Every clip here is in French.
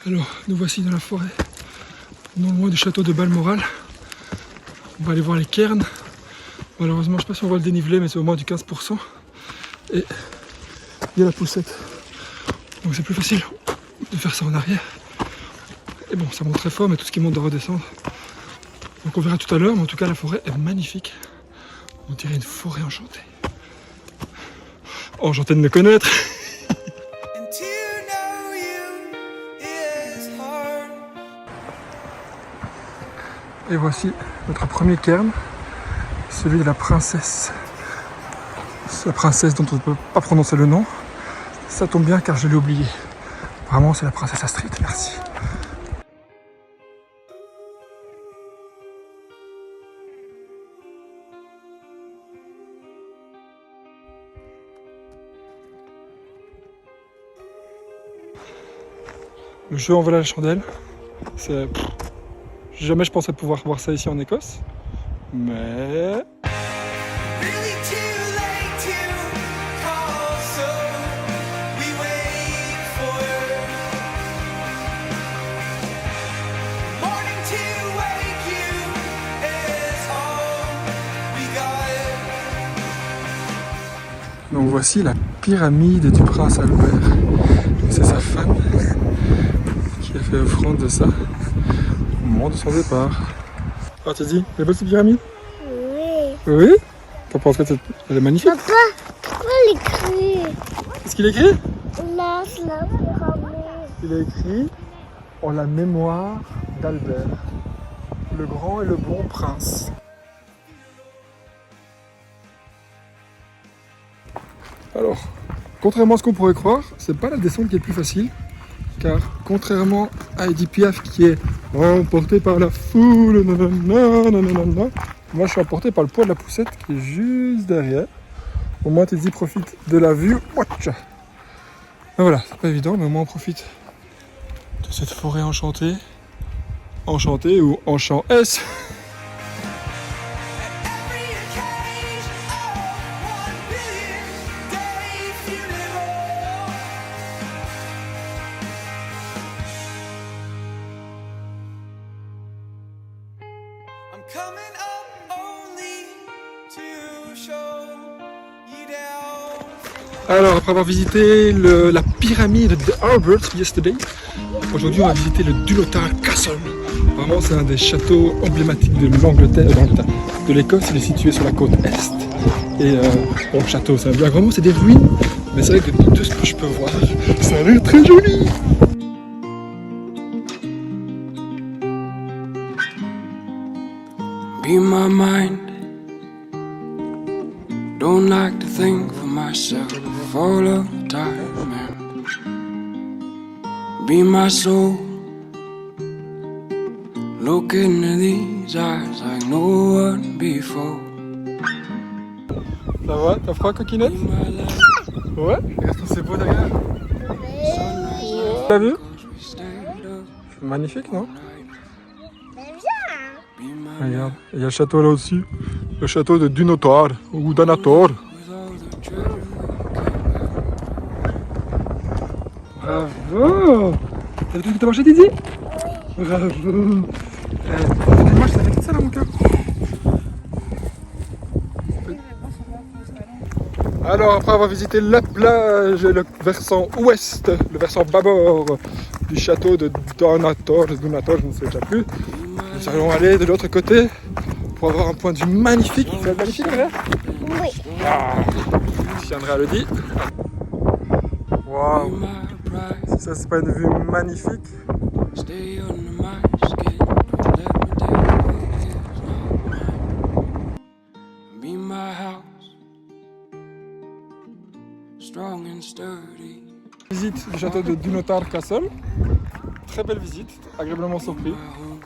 Alors, nous voici dans la forêt, non loin du château de Balmoral. On va aller voir les cairns. Malheureusement, je ne sais pas si on voit le dénivelé, mais c'est au moins du 15%. Et il y a la poussette. Donc c'est plus facile de faire ça en arrière. Et bon, ça monte très fort, mais tout ce qui monte doit redescendre. Donc on verra tout à l'heure, mais en tout cas la forêt est magnifique. On dirait une forêt enchantée. Enchanté de me connaître. Et voici notre premier cairn, celui de la princesse. La princesse dont on ne peut pas prononcer le nom. Ça tombe bien car je l'ai oublié. Vraiment, c'est la princesse Astrid, merci. Le jeu en vaut la chandelle. C'est... Jamais je pensais pouvoir voir ça ici en Écosse. Mais... Donc voici la pyramide du prince Albert. C'est sa femme qui a fait offrande de ça au moment de son départ. Ah, tu dis, elle est belle cette pyramide? Oui. Oui? T'en penses que elle est magnifique? Papa, pourquoi l'écrit? Qu'est-ce qu'il écrit? Là, c'est la pyramide. Il a écrit en la mémoire d'Albert, le grand et le bon prince. Alors, contrairement à ce qu'on pourrait croire, c'est pas la descente qui est le plus facile, car contrairement à Edith Piaf qui est emporté par la foule, nanana, moi je suis emporté par le poids de la poussette qui est juste derrière. Au moins Teddy profite de la vue. Ben voilà, c'est pas évident, mais au moins on profite de cette forêt enchantée. Enchantée ou enchant S. Alors, après avoir visité la pyramide de Albert yesterday, aujourd'hui on va visiter le Dulotar Castle. Vraiment, c'est un des châteaux emblématiques de l'Angleterre, de l'Écosse. Il est situé sur la côte est. Et bon, château, c'est un bien grand mot, c'est des ruines. Mais c'est vrai que de tout ce que je peux voir, ça a l'air très joli. Be my mind. Don't like to think for myself all of the time, man. Be my soul. Look into these eyes like no one before. Ça va? T'as froid, coquinette? Ouais? Regarde comme c'est beau derrière. T'as vu? C'est magnifique, non? Regarde, il y a le château là aussi. Le château de Dunotar ou Danator. Bravo! T'as vu que t'as marché, Didi? Bravo! Moi, je savais tout ça là, mon cœur. Alors, après avoir visité la plage et le versant ouest, le versant bâbord du château de Dunator, je ne sais déjà plus, nous allons aller de l'autre côté pour avoir un point de vue magnifique. C'est magnifique, Andrea? Oui. Ah, si Andrea le dit. Waouh! Si ça, c'est pas une vue magnifique. Stay under my skin. Let me take it now. Be my house. Strong and sturdy. Visite du château de Dunotar Castle. Très belle visite, agréablement surpris.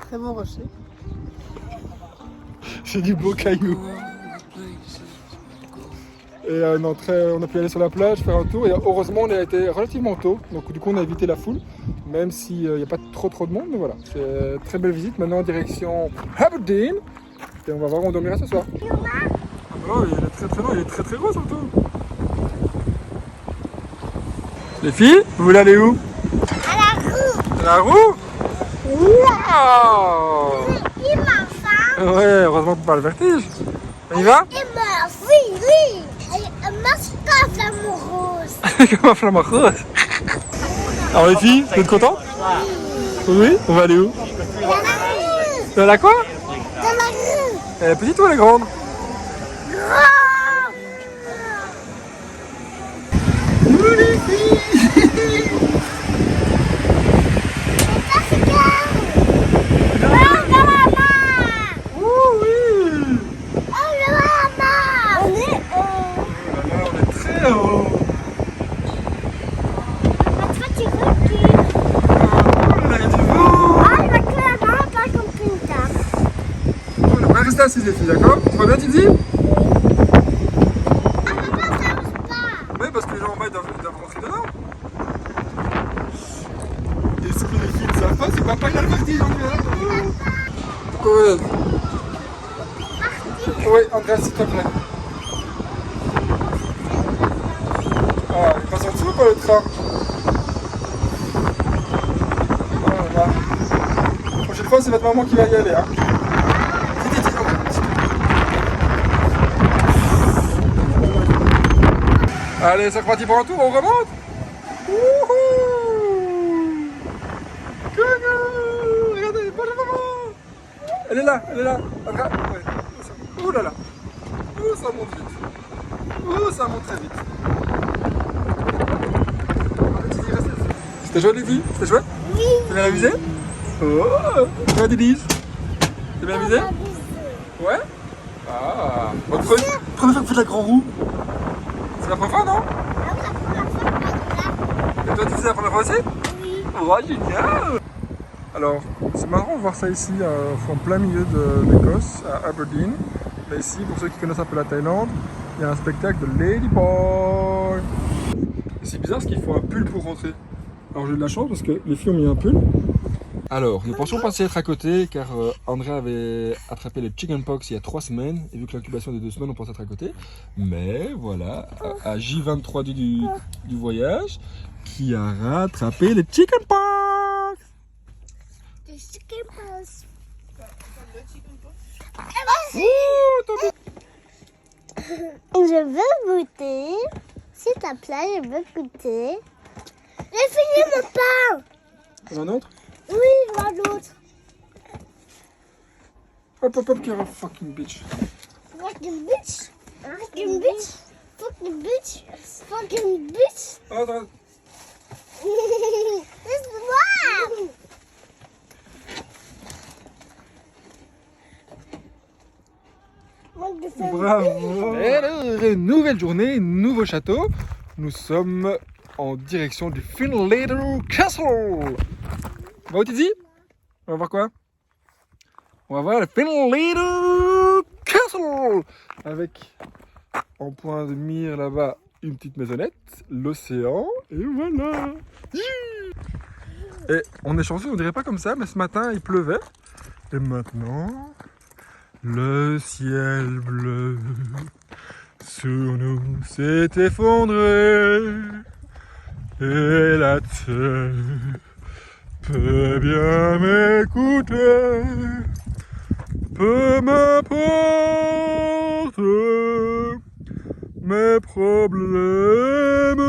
Très bon rocher. C'est du beau caillou. Et on a pu aller sur la plage, faire un tour. Et heureusement, on a été relativement tôt. Donc du coup, on a évité la foule. Même s'il n'y a pas trop de monde. Mais voilà, c'est une très belle visite. Maintenant, en direction Aberdeen. Et on va voir où on dormira ce soir. Ah bah non, il est très très long, il est très très gros surtout. Les filles, vous voulez aller où? À la roue. La roue? Wow! Il m'a faim. Ouais, heureusement qu'on parle vertige. On y va? Il m'a oui, oui. Mascotte amoureuse. Comme un flamant rose. Alors les filles, vous êtes contentes? Oui? On va aller où? Dans la rue. Dans la quoi? Dans la rue. Elle est petite ou elle est grande? Restez assis les filles, d'accord? Tu vas bien Titi? Oui, parce que les gens en bas ils doivent rentrer dedans. Et ce que les filles ne savent pas, c'est que papa il a le vertige, on y va. Cool. Oui, André, s'il te plaît. Ah, il passe en dessous ou pas le train? Voilà. La prochaine fois, c'est votre maman qui va y aller. Hein. Allez, c'est reparti pour un tour, on remonte. Wouhou! Coucou! Regardez, bonjour maman! Elle est là, elle est là. Ouais. Ouh là là. Ouh, ça monte vite. Ouh, ça monte très vite. C'était chouette les filles? C'était chouette? Oui. T'es bien amusé? Oh! Ouais, Denise? T'es bien amusé? Ouais? Ah! Bon, première fois que vous faites la grande roue? C'est la première fois, non? Et toi, tu sais la première fois aussi? Oui. Oh, génial! Alors, c'est marrant de voir ça ici, en plein milieu d'Écosse, à Aberdeen. Là, ici, pour ceux qui connaissent un peu la Thaïlande, il y a un spectacle de Ladyboy. C'est bizarre parce qu'il faut un pull pour rentrer. Alors, j'ai de la chance parce que les filles ont mis un pull. Alors, nous pensions passer être à côté car André avait attrapé le chickenpox il y a 3 semaines et vu que l'incubation est de 2 semaines, on pensait être à côté. Mais voilà, à J23 du voyage, qui a rattrapé le chickenpox. Le chickenpox. Je veux goûter. S'il te plaît, je veux goûter. J'ai fini mon pain. On a un autre? Oui, je vois l'autre. Hop, hop, hop, you're a fucking bitch. Fucking bitch. Fucking bitch. Fucking bitch. Fucking bitch. Oh, attends. C'est moi. Bravo! Et nouvelle journée, nouveau château. Nous sommes en direction du Findlater Castle. On va où Tizi? On va voir quoi? On va voir le Findlater Castle avec en point de mire là-bas une petite maisonnette, l'océan et voilà. Et on est chanceux, on dirait pas comme ça, mais ce matin il pleuvait et maintenant le ciel bleu sous nous s'est effondré et la terre peut bien m'écouter, peu m'importe mes problèmes.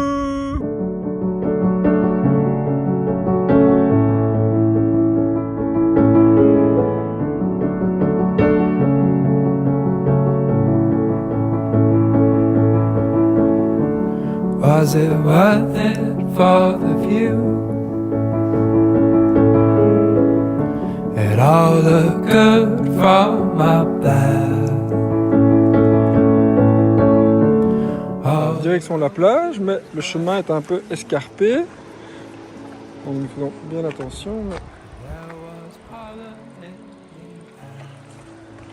Was it worth it for the view? It all looked good from up there. Direction la plage, mais le chemin est un peu escarpé. Donc nous faisons bien attention. Mais...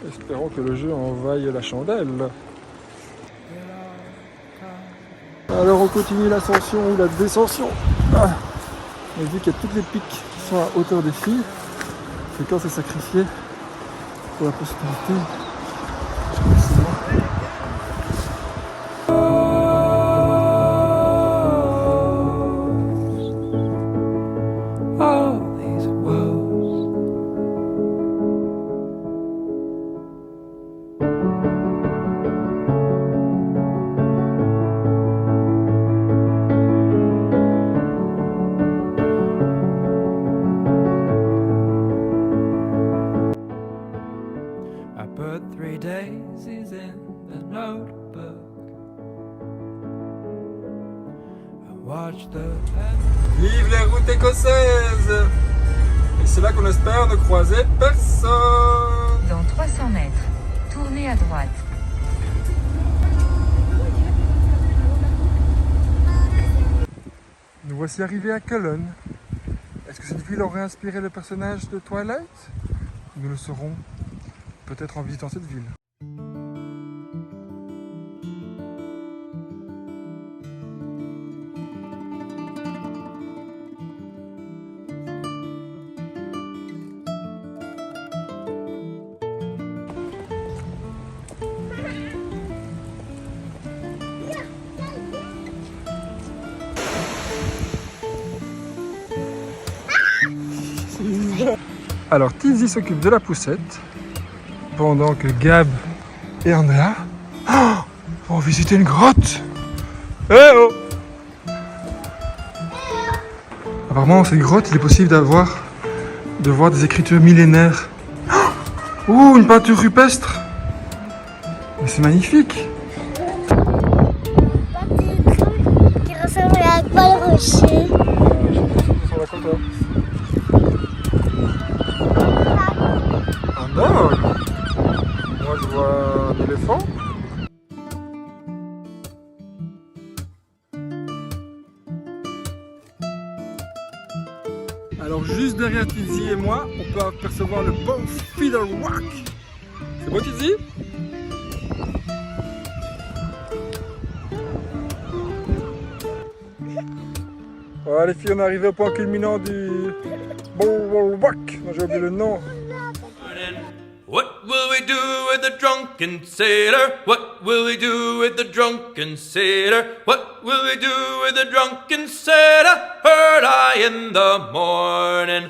espérons que le jeu en vaille la chandelle. Alors on continue l'ascension ou la descension. Ah. On dit qu'il y a toutes les pics qui sont à hauteur des filles. Quelqu'un s'est sacrifié pour la possibilité. Je sais pas si c'est moi. All 3 days is in the notebook. I watch the Vive les routes écossaises! Et c'est là qu'on espère ne croiser personne! Dans 300 mètres, tournez à droite. Nous voici arrivés à Cullen. Est-ce que cette ville aurait inspiré le personnage de Twilight? Nous le saurons peut-être en visitant cette ville. Alors Tizzy s'occupe de la poussette pendant que Gab et Andrea vont visiter une grotte. Eh oh! Apparemment dans cette grotte il est possible de voir des écritures millénaires. Ouh, une peinture rupestre! Mais c'est magnifique! Des trucs qui ressemblent à quoi le rocher? Un dog. Moi je vois un éléphant. Alors juste derrière Tizzy et moi, on peut apercevoir le Bow Feeder Rock. C'est beau Tizzy? Voilà les filles, on est arrivé au point culminant du Bow Rock. J'ai oublié le nom. What will we do with the drunken sailor? What will we do with the drunken sailor? What will we do with the drunken sailor? Early in the morning.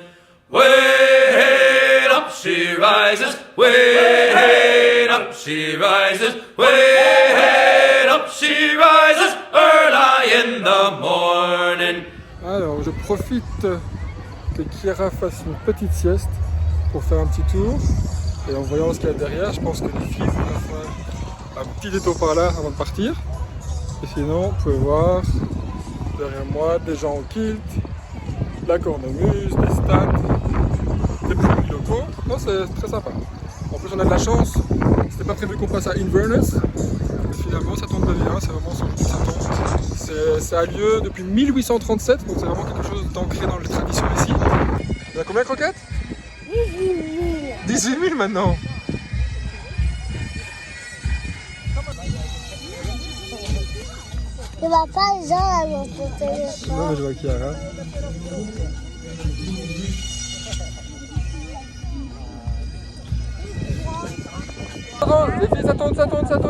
Way up she rises, way up she rises, way up she rises, early in the morning. Alors je profite que Kiara fasse une petite sieste pour faire un petit tour. Et en voyant ce qu'il y a derrière, je pense que les filles vont faire un petit détour par là avant de partir. Et sinon, vous pouvez voir derrière moi des gens en kilt, la cornemuse, des stands, des produits locaux. Non, c'est très sympa. En plus, on a de la chance. C'était pas prévu qu'on passe à Inverness. Mais finalement, ça tombe bien. C'est vraiment sur le coup que ça tombe. Ça a lieu depuis 1837. Donc c'est vraiment quelque chose d'ancré dans les traditions ici. Il y a combien de croquettes? 18 000 maintenant. Je vois pas les gens à mon téléphone. Non mais je vois Kiara. Attends, les filles, ça tourne,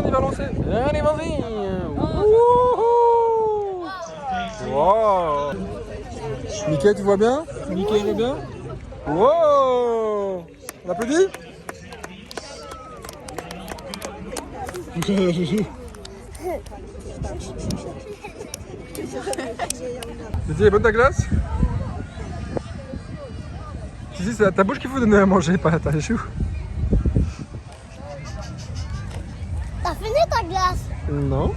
il va lancer. Allez, vas-y. Wow. Mickey, tu vois bien? Mickey, il va bien? Wow. On applaudit? Titi, est bonne ta glace? Titi, c'est ta bouche qu'il faut donner à manger, pas ta joue. T'as fini ta glace? Non.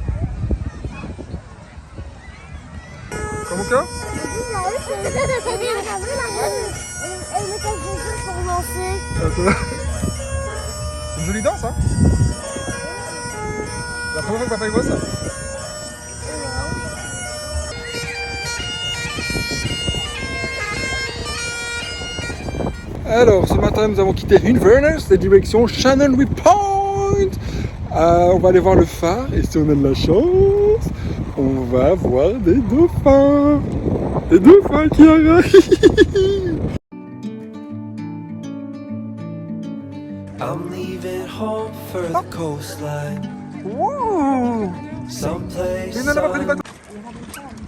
Comment ça? Elle met quelque chose pour lancer. C'est une jolie danse, hein? La première fois que papa y voit ça. Alors, ce matin, nous avons quitté Inverness, et direction Shannon Point. On va aller voir le phare, et si on a de la chance, on va voir des dauphins. Des dauphins qui arrivent. I'm leaving home for the coastline. Wow. Someplace.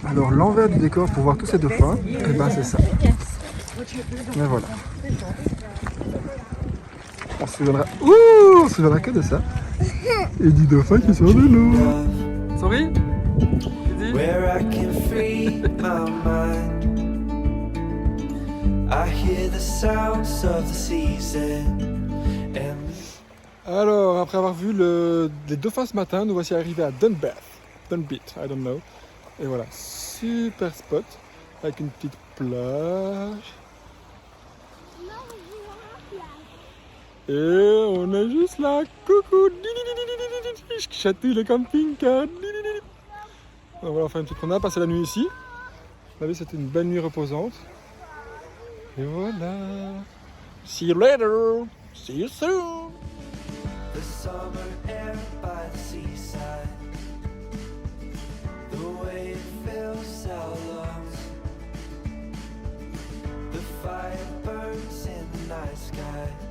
Alors, l'envers du décor pour voir tous ces dauphins, et ben c'est ça. Mais voilà. On se souviendra que de ça. Et du dauphin qui sort de l'eau. Sorry? Where I can free my mind. I hear the sounds of the season. And Alors, après avoir vu les dauphins ce matin, nous voici arrivés à Dunbeath, I don't know. Et voilà, super spot, avec une petite plage. Et on est juste là, coucou, je chatouille le camping-car. On va faire une petite promenade, passer la nuit ici. Vous savez, c'était une belle nuit reposante. Et voilà. See you later. See you soon. The summer air by the seaside, the way it fills our lungs, the fire burns in the night sky.